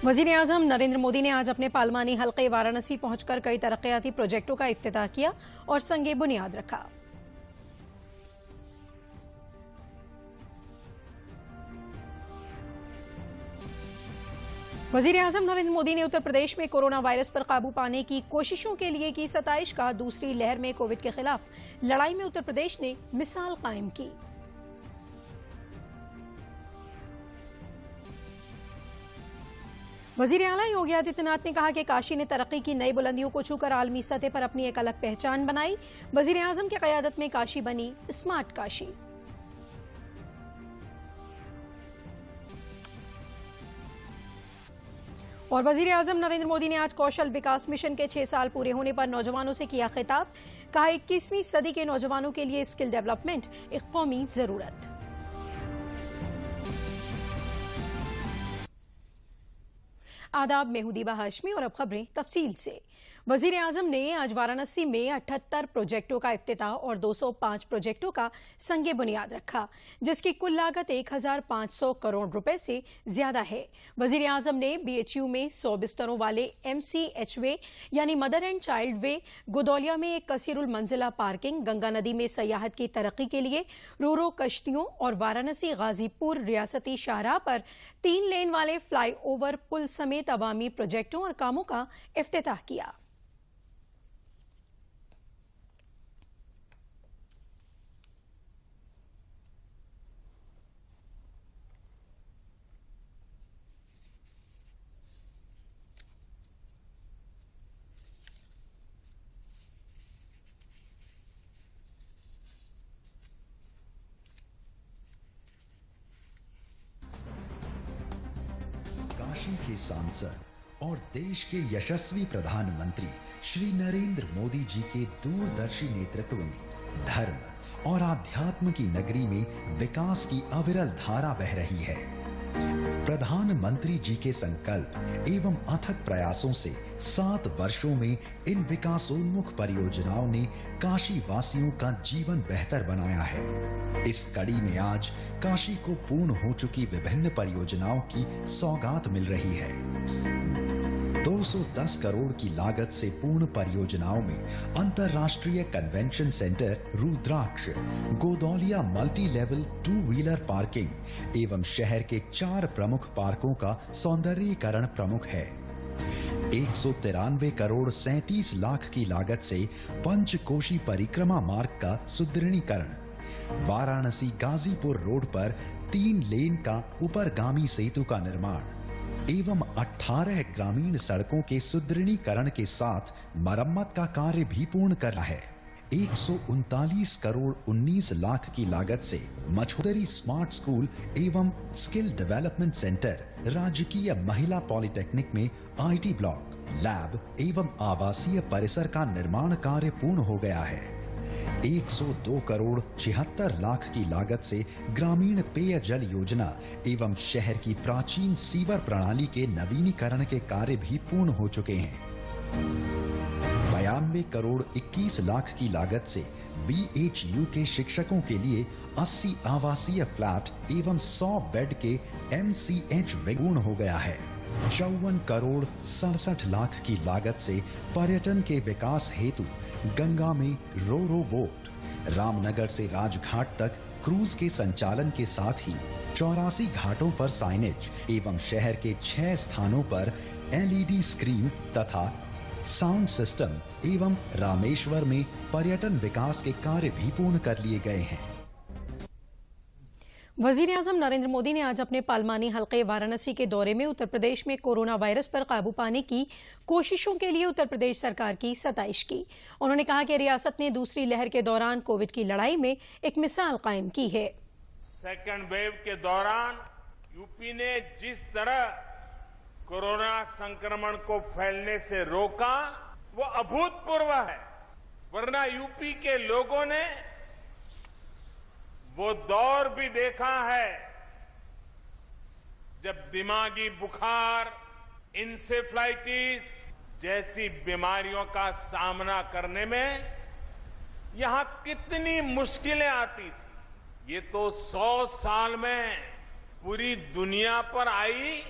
वज़ीर-ए-आज़म नरेंद्र मोदी ने आज अपने पार्लिमानी हल्के वाराणसी पहुंचकर कई तरक्याती प्रोजेक्टों का इफ्तिताह किया और संगे बुनियाद रखा। वज़ीर-ए-आज़म नरेंद्र मोदी ने उत्तर प्रदेश में कोरोना वायरस पर काबू पाने की कोशिशों के लिए की सताइश का दूसरी लहर में कोविड के खिलाफ लड़ाई में उत्तर प्रदेश ने मिसाल कायम की। वज़ीर आला योगी आदित्यनाथ ने कहा कि काशी ने तरक्की की नई बुलंदियों को छूकर आलमी सतह पर अपनी एक अलग पहचान बनाई। वज़ीर आज़म की क़यादत में काशी बनी स्मार्ट काशी। और वज़ीर आज़म नरेंद्र मोदी ने आज कौशल विकास मिशन के 6 साल पूरे होने पर नौजवानों से किया खिताब। कहा 21वीं सदी के नौजवानों के लिए स्किल डेवलपमेंट एक कौमी जरूरत। आदाब, मैं हूं दीबा हाशमी और अब खबरें तफसील से। वज़ीर आज़म ने आज वाराणसी में 78 प्रोजेक्टों का इफ्तिताह और 205 प्रोजेक्टों का संगे बुनियाद रखा, जिसकी कुल लागत 1500 करोड़ रुपए से ज्यादा है। वज़ीर आज़म ने BHU में 100 बिस्तरों वाले MCH वे यानी मदर एंड चाइल्ड वे, गोदौलिया में एक कसीरुल मंजिला पार्किंग, गंगा नदी में सयाहत की तरक्की के लिए रोरो कश्तियों और वाराणसी गाजीपुर रियासती शाहराह पर 3 लेन वाले फ्लाईओवर पुल समेत अवामी प्रोजेक्टों और कामों का इफ्तिताह किया। काशी के सांसद और देश के यशस्वी प्रधानमंत्री श्री नरेंद्र मोदी जी के दूरदर्शी नेतृत्व में धर्म और आध्यात्म की नगरी में विकास की अविरल धारा बह रही है। प्रधानमंत्री जी के संकल्प एवं अथक प्रयासों से 7 वर्षों में इन विकासोन्मुख परियोजनाओं ने काशी वासियों का जीवन बेहतर बनाया है। इस कड़ी में आज काशी को पूर्ण हो चुकी विभिन्न परियोजनाओं की सौगात मिल रही है। 210 करोड़ की लागत से पूर्ण परियोजनाओं में अंतर्राष्ट्रीय convention centre Rudraksh, Godowlia multi level 2 wheeler parking एवं शहर के 4 प्रमुख पार्कों का सौंदर्यीकरण प्रमुख है। 193 करोड़ 37 लाख की लागत से पंचकोशी परिक्रमा मार्ग का सुदृढ़ीकरण, वाराणसी गाजीपुर रोड पर 3 लेन का ऊपरगामी सेतु का निर्माण एवं 18 ग्रामीण सड़कों के सुदृढ़ीकरण के साथ मरम्मत का कार्य भी पूर्ण करा है। 139 करोड़ 19 लाख की लागत से मछोदरी स्मार्ट स्कूल एवं स्किल डेवलपमेंट सेंटर, राजकीय महिला पॉलिटेक्निक में IT ब्लॉक, लैब एवं आवासीय परिसर का निर्माण कार्य पूर्ण हो गया है। 102 करोड़ 76 लाख की लागत से ग्रामीण पेयजल योजना एवं शहर की प्राचीन सीवर प्रणाली के नवीनीकरण के कार्य भी पूर्ण हो चुके हैं। 92 करोड़ 21 लाख की लागत से BHU के शिक्षकों के लिए 80 आवासीय फ्लैट एवं 100 बेड के MCH पूर्ण हो गया है। 54 करोड़ 67 लाख की लागत से पर्यटन के विकास हेतु गंगा में रो बोट, रामनगर से राजघाट तक क्रूज के संचालन के साथ ही 84 घाटों पर साइनेज एवं शहर के 6 स्थानों पर LED स्क्रीन तथा साउंड सिस्टम एवं रामेश्वर में पर्यटन विकास के कार्य भी पूर्ण कर लिए गए हैं। वज़ीर आज़म नरेंद्र मोदी ने आज अपने पार्लिमानी हल्के वाराणसी के दौरे में उत्तर प्रदेश में कोरोना वायरस पर काबू पाने की कोशिशों के लिए उत्तर प्रदेश सरकार की सताइश की। उन्होंने कहा कि रियासत ने दूसरी लहर के दौरान कोविड की लड़ाई में एक मिसाल कायम की है। सेकेंड वेव के दौरान यूपी ने जिस तरह कोरोना संक्रमण को फैलने से रोका, वो अभूतपूर्व है। वरना यूपी के लोगों ने वो दौर भी देखा है जब दिमागी बुखार, इंसेफ्लाइटिस जैसी बीमारियों का सामना करने में यहां कितनी मुश्किलें आती थी। ये तो 100 साल में पूरी दुनिया पर आई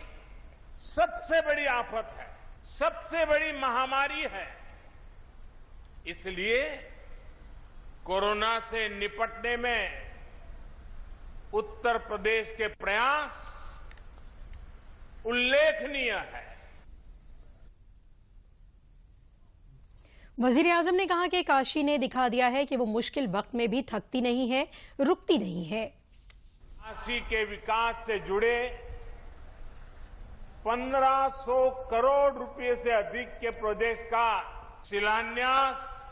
सबसे बड़ी आफत है, सबसे बड़ी महामारी है। इसलिए कोरोना से निपटने में उत्तर प्रदेश के प्रयास उल्लेखनीय है। वजीर आजम ने कहा कि काशी ने दिखा दिया है कि वो मुश्किल वक्त में भी थकती नहीं है, रुकती नहीं है। काशी के विकास से जुड़े 1500 करोड़ रुपए से अधिक के प्रोजेक्ट का शिलान्यास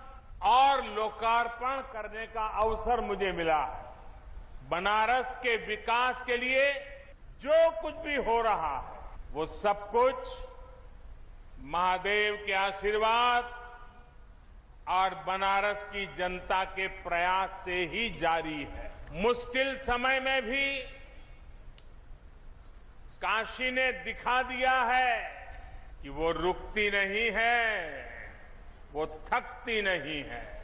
और लोकार्पण करने का अवसर मुझे मिला है। बनारस के विकास के लिए जो कुछ भी हो रहा है वो सब कुछ महादेव के आशीर्वाद और बनारस की जनता के प्रयास से ही जारी है। मुश्किल समय में भी काशी ने दिखा दिया है कि वो रुकती नहीं है, वो थकती नहीं है।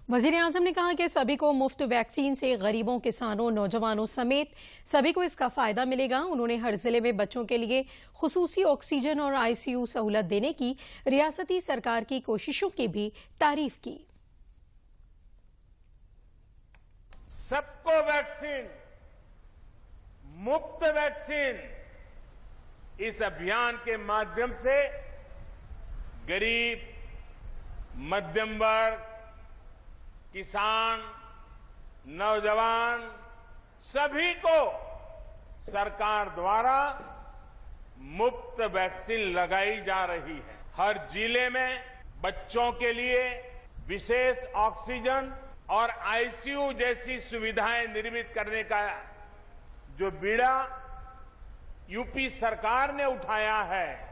वजीर आजम ने कहा कि सभी को मुफ्त वैक्सीन से गरीबों, किसानों, नौजवानों समेत सभी को इसका फायदा मिलेगा। उन्होंने हर जिले में बच्चों के लिए खुसूसी ऑक्सीजन और आईसीयू सहूलत देने की रियासती सरकार की कोशिशों की भी तारीफ की। सबको वैक्सीन, मुफ्त वैक्सीन, इस अभियान के माध्यम से गरीब, मध्यम वर्ग, किसान, नौजवान सभी को सरकार द्वारा मुफ्त वैक्सीन लगाई जा रही है। हर जिले में बच्चों के लिए विशेष ऑक्सीजन और आईसीयू जैसी सुविधाएं निर्मित करने का जो बीड़ा यूपी सरकार ने उठाया है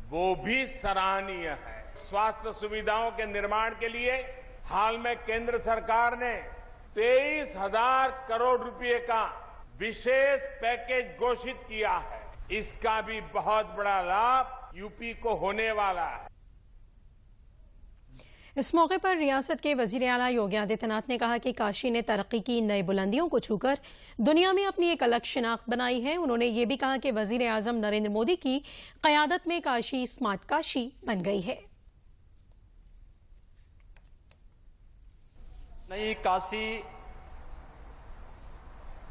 वो भी सराहनीय है। स्वास्थ्य सुविधाओं के निर्माण के लिए हाल में केंद्र सरकार ने 23,000 करोड़ रुपए का विशेष पैकेज घोषित किया है। इसका भी बहुत बड़ा लाभ यूपी को होने वाला है। इस मौके पर रियासत के वजीर आला योगी आदित्यनाथ ने कहा कि काशी ने तरक्की की नई बुलंदियों को छूकर दुनिया में अपनी एक अलग शिनाख्त बनाई है। उन्होंने ये भी कहा कि वजीर आजम नरेंद्र मोदी की कयादत में काशी स्मार्ट काशी बन गई है। नई काशी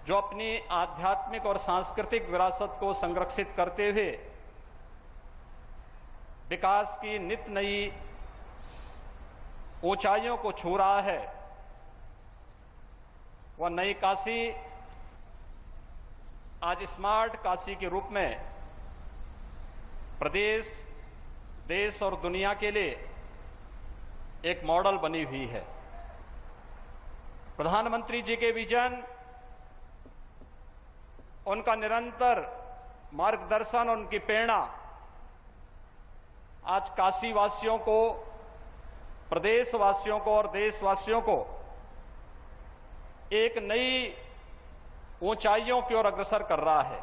जो अपनी आध्यात्मिक और सांस्कृतिक विरासत को संरक्षित करते हुए विकास की नित नई ऊंचाइयों को छू रहा है, वह नई काशी आज स्मार्ट काशी के रूप में प्रदेश, देश और दुनिया के लिए एक मॉडल बनी हुई है। प्रधानमंत्री जी के विजन, उनका निरंतर मार्गदर्शन, उनकी प्रेरणा आज काशी वासियों को, प्रदेशवासियों को और देशवासियों को एक नई ऊंचाइयों की ओर अग्रसर कर रहा है।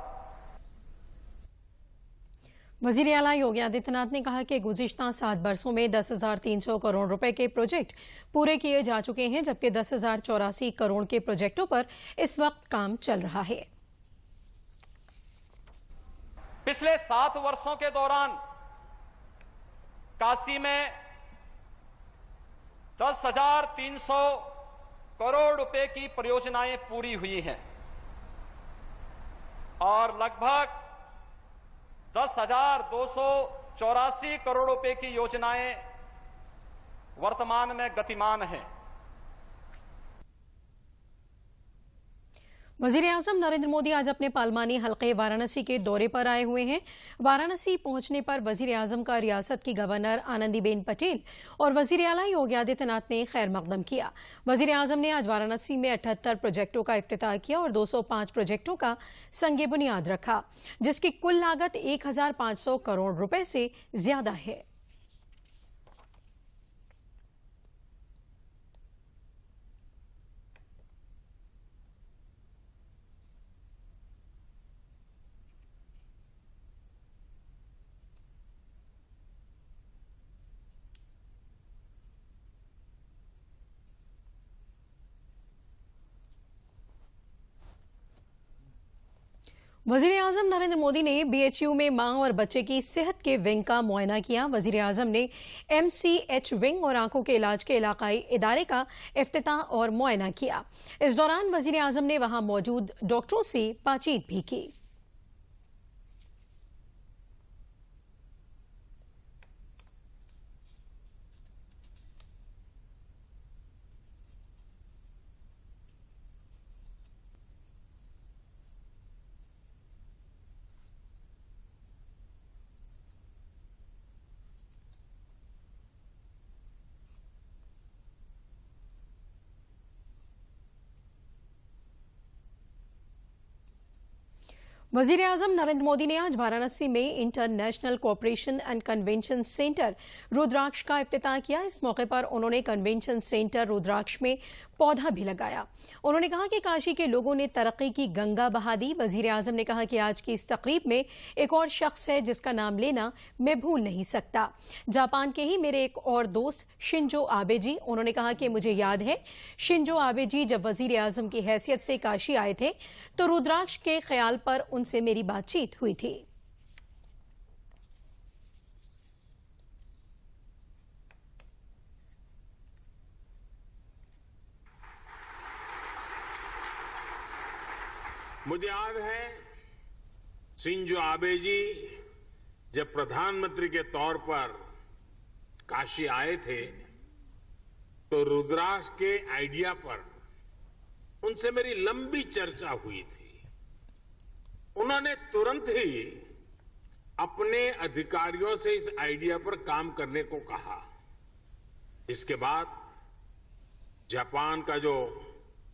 वजीर आला योगी आदित्यनाथ ने कहा कि गुज़िश्ता 7 बरसों में 10,300 करोड़ रुपए के प्रोजेक्ट पूरे किए जा चुके हैं, जबकि 10,084 करोड़ के प्रोजेक्टों पर इस वक्त काम चल रहा है। पिछले 7 वर्षों के दौरान काशी में 10,300 करोड़ रुपए की परियोजनाएं पूरी हुई हैं और लगभग 10,284 करोड़ रुपए की योजनाएं वर्तमान में गतिमान हैं। वजीर आजम नरेंद्र मोदी आज अपने पार्लिमानी हल्के वाराणसी के दौरे पर आए हुए हैं। वाराणसी पहुंचने पर वजीर आजम का रियासत की गवर्नर आनंदीबेन पटेल और वजीर आला योगी आदित्यनाथ ने खैर मकदम किया। वजीर आजम ने आज वाराणसी में 78 प्रोजेक्टों का इफ्तिताह किया और 205 प्रोजेक्टों का संगे बुनियाद रखा, जिसकी कुल लागत 1,500 करोड़ रुपए से ज्यादा है। वजीर-ए-आजम नरेंद्र मोदी ने बीएचयू में मां और बच्चे की सेहत के विंग का मुआयना किया। वजीर-ए-आजम ने एमसीएच विंग और आंखों के इलाज के इलाकाई इदारे का इफ्तिताह और मुआयना किया। इस दौरान वजीर-ए-आजम ने वहां मौजूद डॉक्टरों से बातचीत भी की। वजीर-ए-आजम नरेंद्र मोदी ने आज वाराणसी में international cooperation and convention centre Rudraksh का इफ्तिताह किया। इस मौके पर उन्होंने कन्वेंशन सेंटर रुद्राक्ष में पौधा भी लगाया। उन्होंने कहा कि काशी के लोगों ने तरक्की की गंगा बहा दी। वजीर-ए-आजम ने कहा कि आज की इस तकरीब में एक और शख्स है जिसका नाम लेना मैं भूल नहीं सकता। जापान के ही मेरे एक और दोस्त शिंजो आबे जी। उन्होंने कहा कि मुझे याद है शिंजो आबे जी जब वजीर-ए-आजम की हैसियत से काशी आए थे तो रुद्राक्ष के ख्याल पर उनसे मेरी बातचीत हुई थी। मुझे याद है शिंजो आबे जी जब प्रधानमंत्री के तौर पर काशी आए थे तो रुद्राक्ष के आइडिया पर उनसे मेरी लंबी चर्चा हुई थी। उन्होंने तुरंत ही अपने अधिकारियों से इस आइडिया पर काम करने को कहा। इसके बाद जापान का जो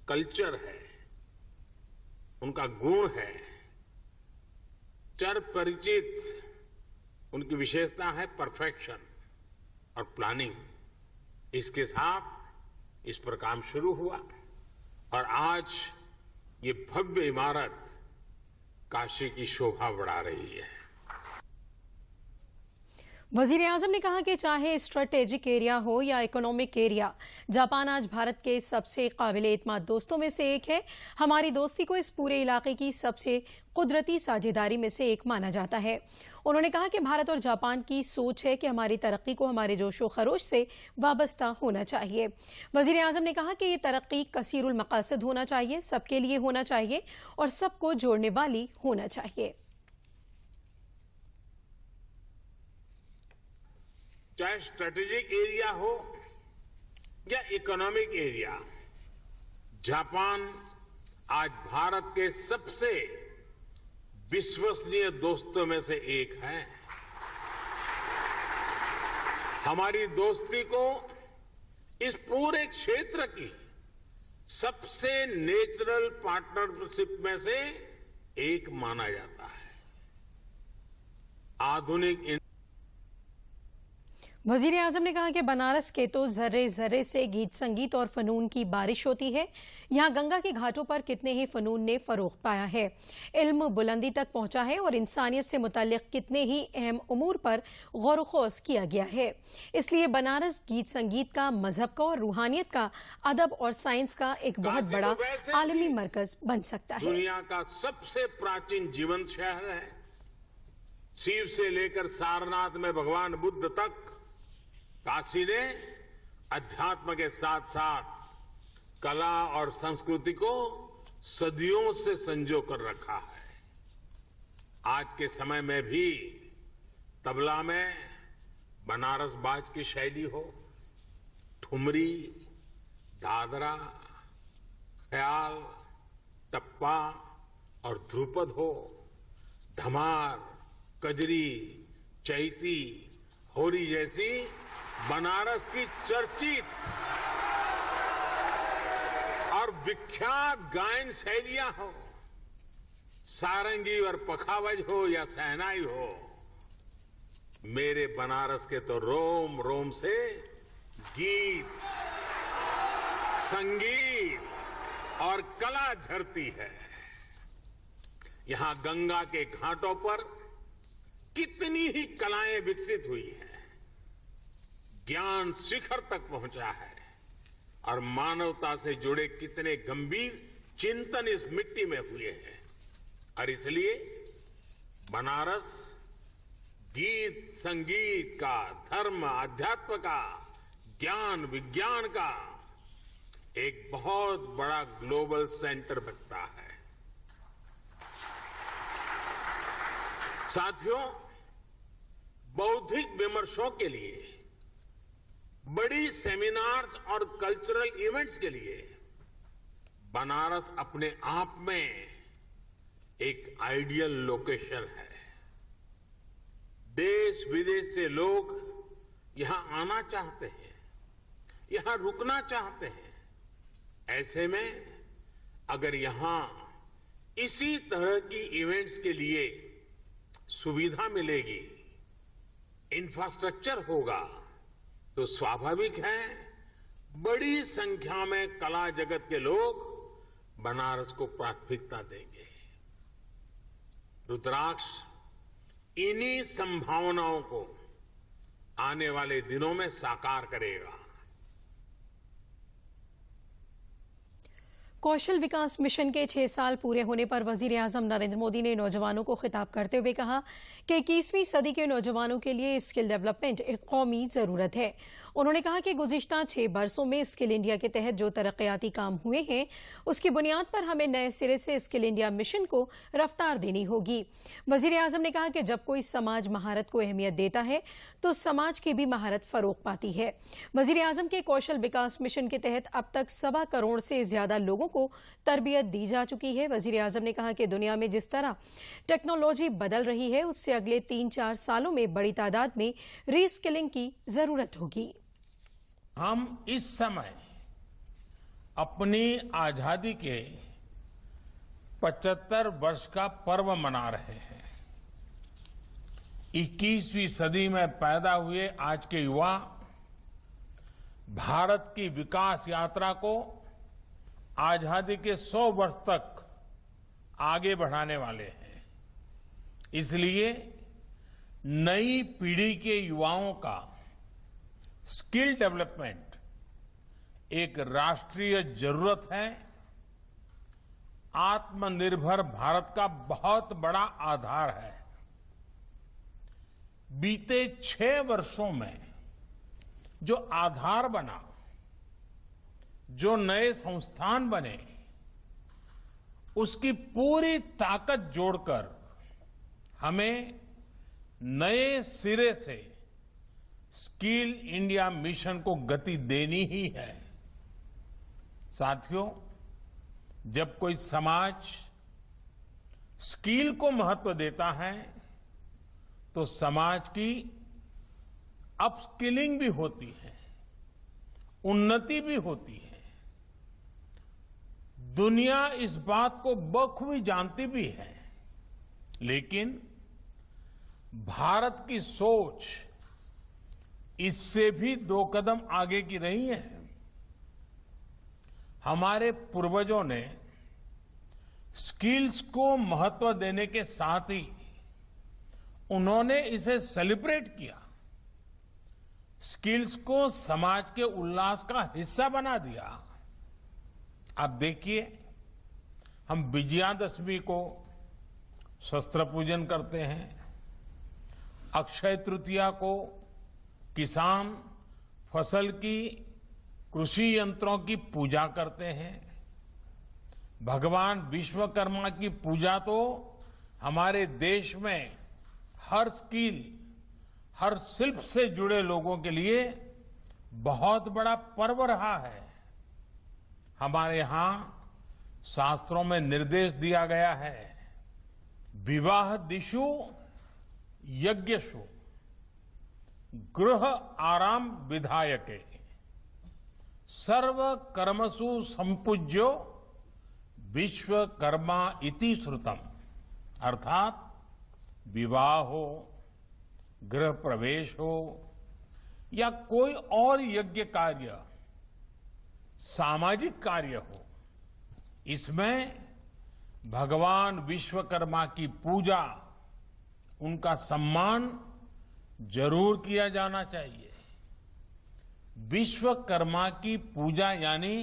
कल्चर है, उनका गुण है, चर परिचित, उनकी विशेषता है परफेक्शन और प्लानिंग। इसके साथ इस पर काम शुरू हुआ और आज ये भव्य इमारत काशी की शोभा बढ़ा रही है। वजीर-ए-आजम ने कहा कि चाहे स्ट्रेटेजिक एरिया हो या इकोनॉमिक एरिया, जापान आज भारत के सबसे काबिल-ए-एतमाद दोस्तों में से एक है। हमारी दोस्ती को इस पूरे इलाके की सबसे कुदरती साझेदारी में से एक माना जाता है। उन्होंने कहा कि भारत और जापान की सोच है कि हमारी तरक्की को हमारे जोशो खरोश से वाबस्ता होना चाहिए। वजीर-ए-आजम ने कहा कि ये तरक्की कसीरुल मकासद होना चाहिए, सबके लिए होना चाहिए और सबको जोड़ने वाली होना चाहिए। चाहे स्ट्रेटेजिक एरिया हो या इकोनॉमिक एरिया, जापान आज भारत के सबसे विश्वसनीय दोस्तों में से एक है। हमारी दोस्ती को इस पूरे क्षेत्र की सबसे नेचुरल पार्टनरशिप में से एक माना जाता है। आधुनिक वजीर-ए-आजम ने कहा कि बनारस के तो जर्रे जर्रे से गीत संगीत और फनून की बारिश होती है। यहाँ गंगा के घाटों पर कितने ही फनून ने फरोग पाया है, इल्म बुलंदी तक पहुंचा है और इंसानियत से मुताल्लिक कितने ही अहम उमूर पर गौर ख़ौस किया गया है। इसलिए बनारस गीत संगीत का, मजहब का और रूहानियत का, अदब और साइंस का एक बहुत बड़ा आलमी मरकज बन सकता है। दुनिया का सबसे प्राचीन जीवंत शहर है। शिव से लेकर सारनाथ में भगवान बुद्ध तक काशी ने अध्यात्म के साथ साथ कला और संस्कृति को सदियों से संजो कर रखा है। आज के समय में भी तबला में बनारस बाज की शैली हो, ठुमरी, दादरा, ख्याल, टप्पा और ध्रुपद हो, धमार, कजरी, चैती, होरी जैसी बनारस की चर्चित और विख्यात गायन शैलियां हो, सारंगी और पखावज हो या सहनाई हो, मेरे बनारस के तो रोम रोम से गीत, संगीत और कला झरती है। यहां गंगा के घाटों पर कितनी ही कलाएं विकसित हुई हैं, ज्ञान शिखर तक पहुंचा है और मानवता से जुड़े कितने गंभीर चिंतन इस मिट्टी में हुए हैं। और इसलिए बनारस गीत संगीत का, धर्म अध्यात्म का, ज्ञान विज्ञान का एक बहुत बड़ा ग्लोबल सेंटर बनता है। साथियों, बौद्धिक विमर्शों के लिए, बड़ी सेमिनार्स और कल्चरल इवेंट्स के लिए बनारस अपने आप में एक आइडियल लोकेशन है। देश विदेश से लोग यहां आना चाहते हैं, यहां रुकना चाहते हैं। ऐसे में अगर यहां इसी तरह की इवेंट्स के लिए सुविधा मिलेगी, इंफ्रास्ट्रक्चर होगा, तो स्वाभाविक है बड़ी संख्या में कला जगत के लोग बनारस को प्राथमिकता देंगे। रुद्राक्ष इन्हीं संभावनाओं को आने वाले दिनों में साकार करेगा। कौशल विकास मिशन के 6 साल पूरे होने पर वजीर आजम नरेंद्र मोदी ने नौजवानों को खिताब करते हुए कहा कि 21वीं सदी के नौजवानों के लिए स्किल डेवलपमेंट एक कौमी जरूरत है। उन्होंने कहा कि गुज़िश्ता 6 बरसों में स्किल इंडिया के तहत जो तरक्याती काम हुए हैं, उसकी बुनियाद पर हमें नए सिरे से स्किल इंडिया मिशन को रफ्तार देनी होगी। वजीर आजम ने कहा कि जब कोई समाज महारत को अहमियत देता है तो समाज की भी महारत फरोग पाती है। वजीर आजम के कौशल विकास मिशन के तहत अब तक 1.25 करोड़ से ज्यादा लोगों को तरबियत दी जा चुकी है। वजीर आजम ने कहा कि दुनिया में जिस तरह टेक्नोलॉजी बदल रही है, उससे अगले 3-4 सालों में बड़ी तादाद में रीस्किलिंग की जरूरत होगी। हम इस समय अपनी आजादी के 75 वर्ष का पर्व मना रहे हैं। 21वीं सदी में पैदा हुए आज के युवा भारत की विकास यात्रा को आजादी के 100 वर्ष तक आगे बढ़ाने वाले हैं। इसलिए नई पीढ़ी के युवाओं का स्किल डेवलपमेंट एक राष्ट्रीय जरूरत है। आत्मनिर्भर भारत का बहुत बड़ा आधार है। बीते 6 वर्षों में जो आधार बना, जो नए संस्थान बने, उसकी पूरी ताकत जोड़कर हमें नए सिरे से स्किल इंडिया मिशन को गति देनी ही है। साथियों, जब कोई समाज स्किल को महत्व देता है तो समाज की अपस्किलिंग भी होती है, उन्नति भी होती है। दुनिया इस बात को बखूबी जानती भी है, लेकिन भारत की सोच इससे भी 2 कदम आगे की रही है। हमारे पूर्वजों ने स्किल्स को महत्व देने के साथ ही उन्होंने इसे सेलिब्रेट किया, स्किल्स को समाज के उल्लास का हिस्सा बना दिया। आप देखिए, हम विजयादशमी को शस्त्र पूजन करते हैं, अक्षय तृतीया को किसान फसल की कृषि यंत्रों की पूजा करते हैं, भगवान विश्वकर्मा की पूजा तो हमारे देश में हर स्किल, हर शिल्प से जुड़े लोगों के लिए बहुत बड़ा पर्व रहा है। हमारे यहां शास्त्रों में निर्देश दिया गया है, विवाह दिशु यज्ञशु गृह आराम विधायके सर्व कर्मसु संपूज्यो विश्वकर्मा इति श्रुतम। अर्थात विवाह हो, गृह प्रवेश हो या कोई और यज्ञ कार्य, सामाजिक कार्य हो, इसमें भगवान विश्वकर्मा की पूजा, उनका सम्मान जरूर किया जाना चाहिए। विश्वकर्मा की पूजा यानी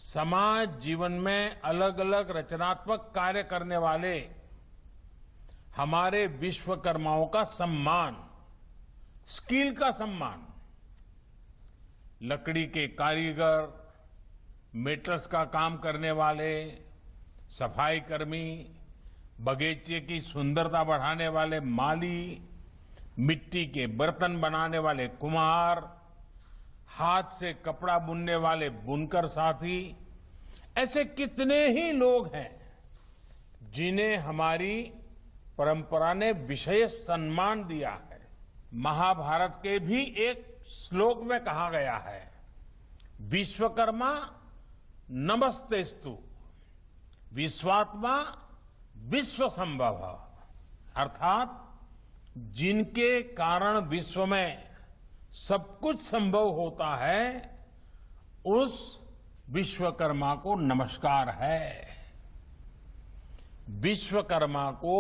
समाज जीवन में अलग अलग रचनात्मक कार्य करने वाले हमारे विश्वकर्माओं का सम्मान, स्किल का सम्मान, लकड़ी के कारीगर, मेटल्स का काम करने वाले, सफाई कर्मी, बगीचे की सुंदरता बढ़ाने वाले माली, मिट्टी के बर्तन बनाने वाले कुम्हार, हाथ से कपड़ा बुनने वाले बुनकर साथी, ऐसे कितने ही लोग हैं जिन्हें हमारी परंपरा ने विशेष सम्मान दिया है। महाभारत के भी एक श्लोक में कहा गया है, विश्वकर्मा नमस्तेस्तु विश्वात्मा विश्व संभव, अर्थात जिनके कारण विश्व में सब कुछ संभव होता है उस विश्वकर्मा को नमस्कार है। विश्वकर्मा को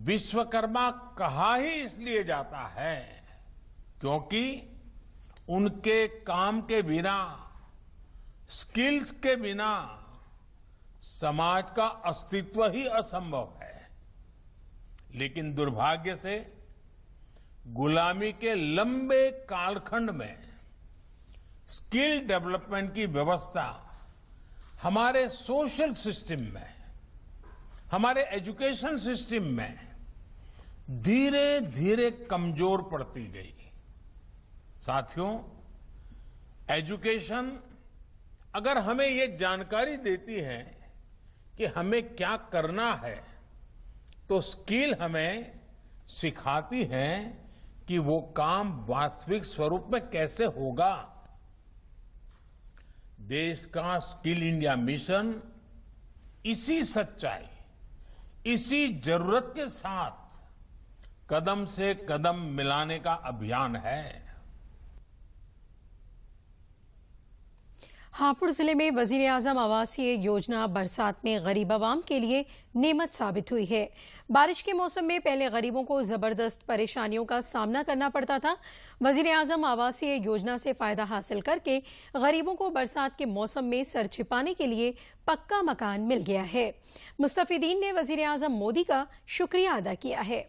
विश्वकर्मा कहा ही इसलिए जाता है क्योंकि उनके काम के बिना, स्किल्स के बिना समाज का अस्तित्व ही असंभव है। लेकिन दुर्भाग्य से गुलामी के लंबे कालखंड में स्किल डेवलपमेंट की व्यवस्था हमारे सोशल सिस्टम में, हमारे एजुकेशन सिस्टम में धीरे धीरे कमजोर पड़ती गई। साथियों, एजुकेशन अगर हमें ये जानकारी देती है कि हमें क्या करना है, तो स्किल हमें सिखाती है कि वो काम वास्तविक स्वरूप में कैसे होगा। देश का स्किल इंडिया मिशन इसी सच्चाई, इसी जरूरत के साथ कदम से कदम मिलाने का अभियान है। हापुड़ जिले में वजीर-ए-आजम आवासीय योजना बरसात में गरीब आवाम के लिए नेमत साबित हुई है। बारिश के मौसम में पहले गरीबों को जबरदस्त परेशानियों का सामना करना पड़ता था। वजीर-ए-आजम आवासीय योजना से फायदा हासिल करके गरीबों को बरसात के मौसम में सर छिपाने के लिए पक्का मकान मिल गया है। मुस्तफीदीन ने वजीर-ए-आजम मोदी का शुक्रिया अदा किया है।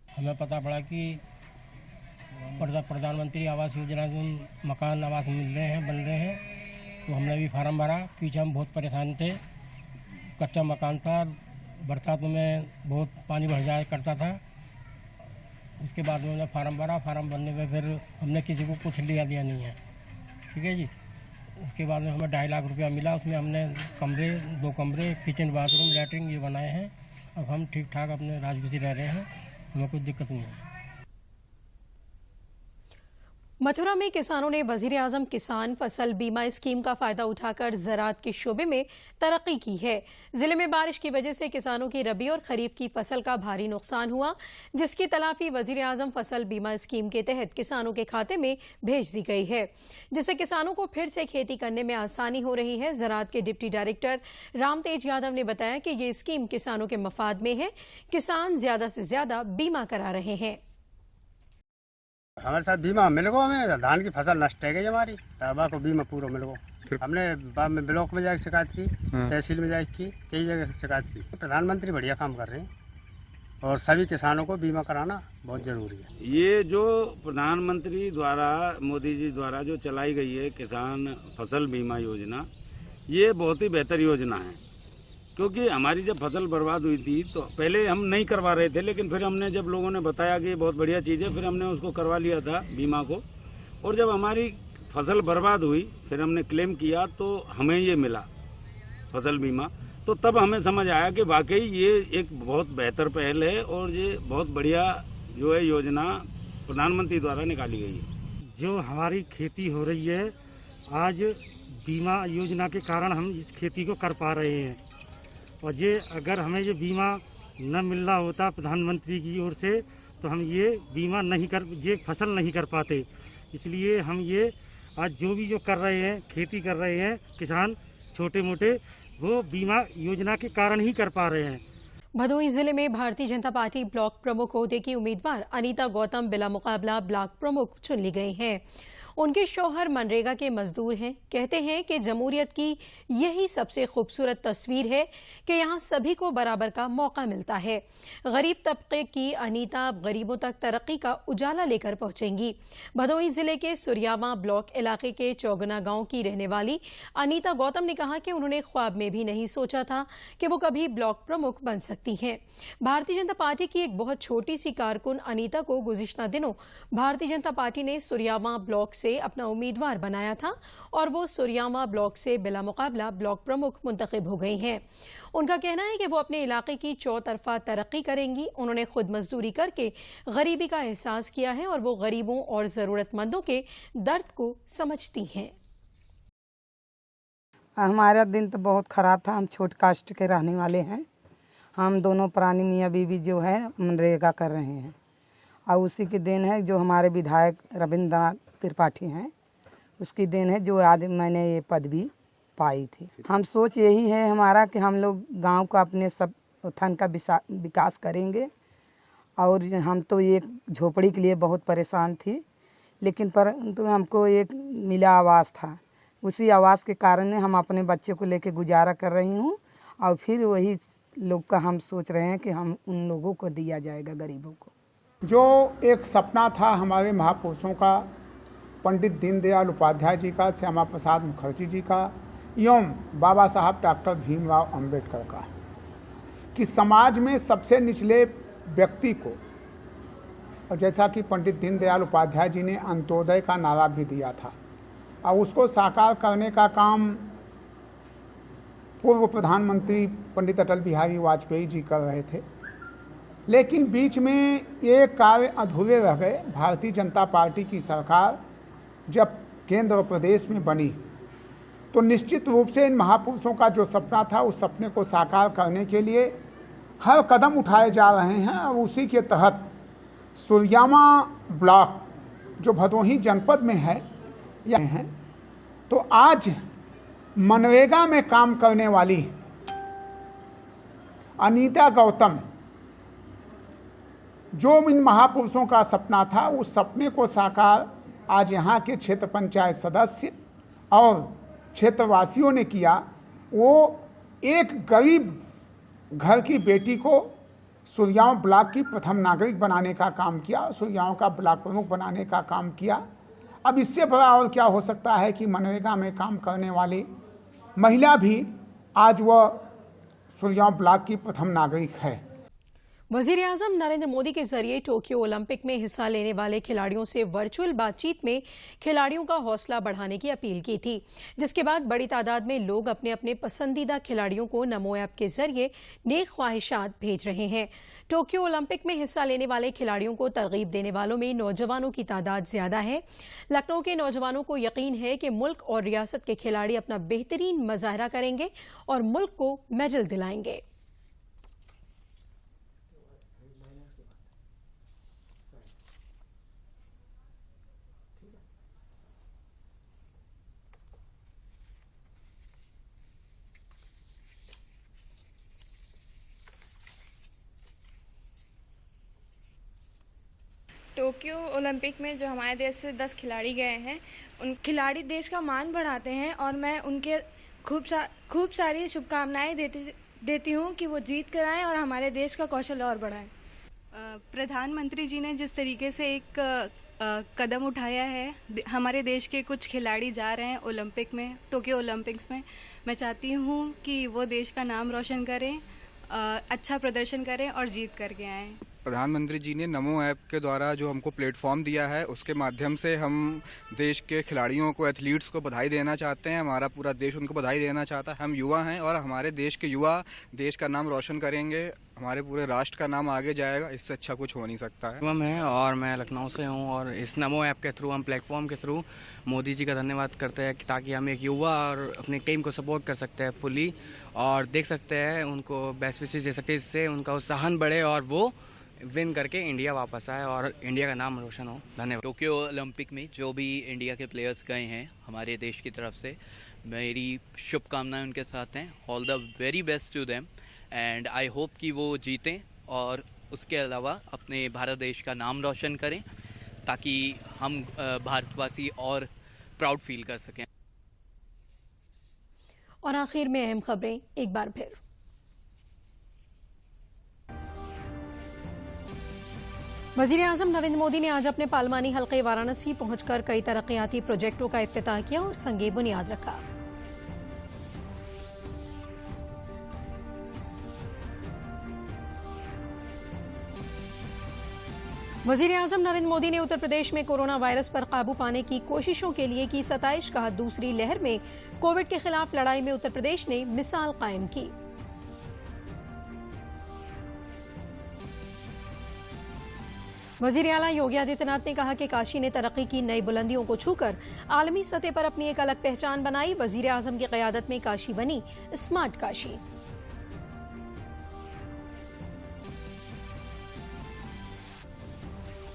हमें पता पड़ा कि प्रधानमंत्री आवास योजना में मकान आवास मिल रहे हैं, बन रहे हैं, तो हमने भी फार्म भरा। पीछे हम बहुत परेशान थे, कच्चा मकान था, बरसात में बहुत पानी भर जाया करता था। उसके बाद में हमने फार्म भरा। फार्म भरने में फिर हमने किसी को कुछ दिया नहीं है, ठीक है जी। उसके बाद में हमें 2.5 लाख रुपया मिला। उसमें हमने कमरे, 2 कमरे, किचन, बाथरूम, लैट्रिन ये बनाए हैं। अब हम ठीक ठाक अपने राजगुसी रह रहे हैं, हमें कोई दिक्कत नहीं है। मथुरा में किसानों ने वजीर-ए-आजम किसान फसल बीमा स्कीम का फायदा उठाकर ज़राअत के शोबे में तरक्की की है। जिले में बारिश की वजह से किसानों की रबी और खरीफ की फसल का भारी नुकसान हुआ, जिसकी तलाफी वजीर-ए-आजम फसल बीमा स्कीम के तहत किसानों के खाते में भेज दी गई है, जिससे किसानों को फिर से खेती करने में आसानी हो रही है। ज़राअत के डिप्टी डायरेक्टर रामतेज यादव ने बताया कि ये स्कीम किसानों के मफाद में है। किसान ज्यादा से ज्यादा बीमा करा रहे हैं। हमारे साथ बीमा मिल गो, हमें धान की फसल नष्ट है गई हमारी, तबा को बीमा पूरा मिल गो। हमने बाद में ब्लॉक में जाकर शिकायत की, तहसील में जाकर की, कई जगह शिकायत की। प्रधानमंत्री बढ़िया काम कर रहे हैं और सभी किसानों को बीमा कराना बहुत जरूरी है। ये जो प्रधानमंत्री द्वारा, मोदी जी द्वारा जो चलाई गई है किसान फसल बीमा योजना, ये बहुत ही बेहतर योजना है। क्योंकि हमारी जब फसल बर्बाद हुई थी तो पहले हम नहीं करवा रहे थे, लेकिन फिर हमने जब लोगों ने बताया कि ये बहुत बढ़िया चीज़ है, फिर हमने उसको करवा लिया था बीमा को। और जब हमारी फसल बर्बाद हुई, फिर हमने क्लेम किया तो हमें ये मिला फसल बीमा। तो तब हमें समझ आया कि वाकई ये एक बहुत बेहतर पहल है और ये बहुत बढ़िया जो है योजना प्रधानमंत्री द्वारा निकाली गई है। जो हमारी खेती हो रही है आज बीमा योजना के कारण हम इस खेती को कर पा रहे हैं। और ये अगर हमें ये बीमा न मिल रहा होता प्रधानमंत्री की ओर से तो हम ये बीमा नहीं कर, ये फसल नहीं कर पाते। इसलिए हम ये आज जो भी जो कर रहे हैं, खेती कर रहे हैं किसान छोटे मोटे, वो बीमा योजना के कारण ही कर पा रहे हैं। भदोही जिले में भारतीय जनता पार्टी ब्लॉक प्रमुख ओहदे की उम्मीदवार अनीता गौतम बिला मुकाबला ब्लॉक प्रमुख चुन ली गई हैं। उनके शौहर मनरेगा के मजदूर हैं। कहते हैं कि जमहूरियत की यही सबसे खूबसूरत तस्वीर है कि यहाँ सभी को बराबर का मौका मिलता है। गरीब तबके की अनीता गरीबों तक तरक्की का उजाला लेकर पहुंचेंगी। भदोही जिले के सुरियामा ब्लॉक इलाके के चौगना गांव की रहने वाली अनीता गौतम ने कहा कि उन्होंने ख्वाब में भी नहीं सोचा था कि वो कभी ब्लॉक प्रमुख बन सकती हैं। भारतीय जनता पार्टी की एक बहुत छोटी सी कारकुन अनीता को गुज़िश्ता दिनों भारतीय जनता पार्टी ने सुरियामा ब्लॉक से अपना उम्मीदवार बनाया था और वो सुरियामा ब्लॉक से बिला मुकाबला ब्लॉक प्रमुख मुंतखब हो गई हैं। उनका कहना है कि वो अपने इलाके की चौतरफा तरक्की करेंगी। उन्होंने खुद मजदूरी करके गरीबी का एहसास किया है और वो गरीबों और ज़रूरतमंदों के दर्द को समझती हैं। हमारा दिन तो बहुत ख़राब था। हम छोट कास्ट के रहने वाले हैं। हम दोनों प्राणी मियाँ बीवी जो है मनरेगा कर रहे हैं और उसी की देन है जो हमारे विधायक रविंद्रनाथ त्रिपाठी हैं, उसकी देन है जो आज मैंने ये पदवी पाई थी। हम सोच यही है हमारा कि हम लोग गांव का अपने सब उत्थान का विकास करेंगे। और हम तो एक झोपड़ी के लिए बहुत परेशान थी, लेकिन परंतु हमको एक मिला आवास था। उसी आवास के कारण हम अपने बच्चे को लेके गुजारा कर रही हूँ और फिर वही लोग का हम सोच रहे हैं कि हम उन लोगों को दिया जाएगा, गरीबों को। जो एक सपना था हमारे महापुरुषों का, पंडित दीनदयाल उपाध्याय जी का, श्यामा प्रसाद मुखर्जी जी का एवं बाबा साहब डॉक्टर भीमराव अंबेडकर का, कि समाज में सबसे निचले व्यक्ति को, और जैसा कि पंडित दीनदयाल उपाध्याय जी ने अंत्योदय का नारा भी दिया था और उसको साकार करने का काम पूर्व प्रधानमंत्री पंडित अटल बिहारी वाजपेयी जी कर रहे थे। लेकिन बीच में ये कार्य अधूरे रह गए। भारतीय जनता पार्टी की सरकार जब केंद्र और प्रदेश में बनी तो निश्चित रूप से इन महापुरुषों का जो सपना था उस सपने को साकार करने के लिए हर कदम उठाए जा रहे हैं। और उसी के तहत सुरियामा ब्लॉक जो भदोही जनपद में है यह है, तो आज मनरेगा में काम करने वाली अनीता गौतम, जो इन महापुरुषों का सपना था उस सपने को साकार आज यहाँ के क्षेत्र पंचायत सदस्य और क्षेत्रवासियों ने किया। वो एक गरीब घर की बेटी को सुरियामा ब्लॉक की प्रथम नागरिक बनाने का काम किया, सुरियामा का ब्लॉक प्रमुख बनाने का काम किया। अब इससे बड़ा और क्या हो सकता है कि मनरेगा में काम करने वाली महिला भी आज वह सुरियामा ब्लॉक की प्रथम नागरिक है। वज़ीर-ए-आज़म नरेंद्र मोदी के जरिए टोक्यो ओलंपिक में हिस्सा लेने वाले खिलाड़ियों से वर्चुअल बातचीत में खिलाड़ियों का हौसला बढ़ाने की अपील की थी, जिसके बाद बड़ी तादाद में लोग अपने अपने पसंदीदा खिलाड़ियों को नमो ऐप के जरिए नेक ख्वाहिशात भेज रहे हैं। टोक्यो ओलंपिक में हिस्सा लेने वाले खिलाड़ियों को तरगीब देने वालों में नौजवानों की तादाद ज्यादा है। लखनऊ के नौजवानों को यकीन है कि मुल्क और रियासत के खिलाड़ी अपना बेहतरीन मुजाहरा करेंगे और मुल्क को मेडल दिलाएंगे। टोक्यो ओलंपिक में जो हमारे देश से 10 खिलाड़ी गए हैं, उन खिलाड़ी देश का मान बढ़ाते हैं और मैं उनके खूब सारी शुभकामनाएं देती हूं कि वो जीत कर आएं और हमारे देश का कौशल और बढ़ाएं। प्रधानमंत्री जी ने जिस तरीके से एक कदम उठाया है, हमारे देश के कुछ खिलाड़ी जा रहे हैं ओलंपिक में, टोक्यो ओलंपिक्स में, मैं चाहती हूं कि वो देश का नाम रोशन करें, अच्छा प्रदर्शन करें और जीत करके आएँ। प्रधानमंत्री जी ने नमो ऐप के द्वारा जो हमको प्लेटफॉर्म दिया है, उसके माध्यम से हम देश के खिलाड़ियों को, एथलीट्स को बधाई देना चाहते हैं। हमारा पूरा देश उनको बधाई देना चाहता है। हम युवा हैं और हमारे देश के युवा देश का नाम रोशन करेंगे, हमारे पूरे राष्ट्र का नाम आगे जाएगा। इससे अच्छा कुछ हो नहीं सकता है। शिवम है और मैं लखनऊ से हूँ और इस नमो ऐप के थ्रू, हम प्लेटफॉर्म के थ्रू मोदी जी का धन्यवाद करते हैं ताकि हम एक युवा और अपनी टीम को सपोर्ट कर सकते हैं फुली और देख सकते हैं, उनको बेस्ट विशेष दे सकते हैं, इससे उनका उत्साहन बढ़े और वो विन करके इंडिया वापस आए और इंडिया का नाम रोशन हो। धन्यवाद। टोक्यो ओलंपिक में जो भी इंडिया के प्लेयर्स गए हैं हमारे देश की तरफ से, मेरी शुभकामनाएं उनके साथ हैं। All the very best to them and I hope कि वो जीतें और उसके अलावा अपने भारत देश का नाम रोशन करें ताकि हम भारतवासी और प्राउड फील कर सकें। और आखिर में अहम खबरें एक बार फिर। वज़ीर-ए-आज़म नरेंद्र मोदी ने आज अपने पार्लिमानी हल्के वाराणसी पहुंचकर कई तरक्याती प्रोजेक्टों का इफ्तिताह किया और संगे बुनियाद रखा। वज़ीर-ए-आज़म नरेंद्र मोदी ने उत्तर प्रदेश में कोरोना वायरस पर काबू पाने की कोशिशों के लिए की सताइश। कहा, दूसरी लहर में कोविड के खिलाफ लड़ाई में उत्तर प्रदेश ने मिसाल कायम की। वज़ीर आला योगी आदित्यनाथ ने कहा कि काशी ने तरक्की की नई बुलंदियों को छूकर आलमी सतह पर अपनी एक अलग पहचान बनाई। वज़ीर-ए-आज़म की क़यादत में काशी बनी स्मार्ट काशी।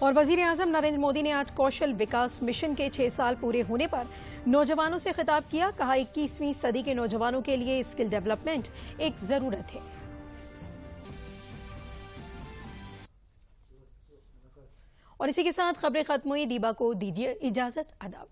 और वज़ीर-ए-आज़म नरेंद्र मोदी ने आज कौशल विकास मिशन के 6 साल पूरे होने पर नौजवानों से खिताब किया। कहा, 21वीं सदी के नौजवानों के लिए स्किल डेवलपमेंट एक जरूरत है। और इसी के साथ खबरें खत्म हुई। दीबा को दीजिए इजाजत। आदाब।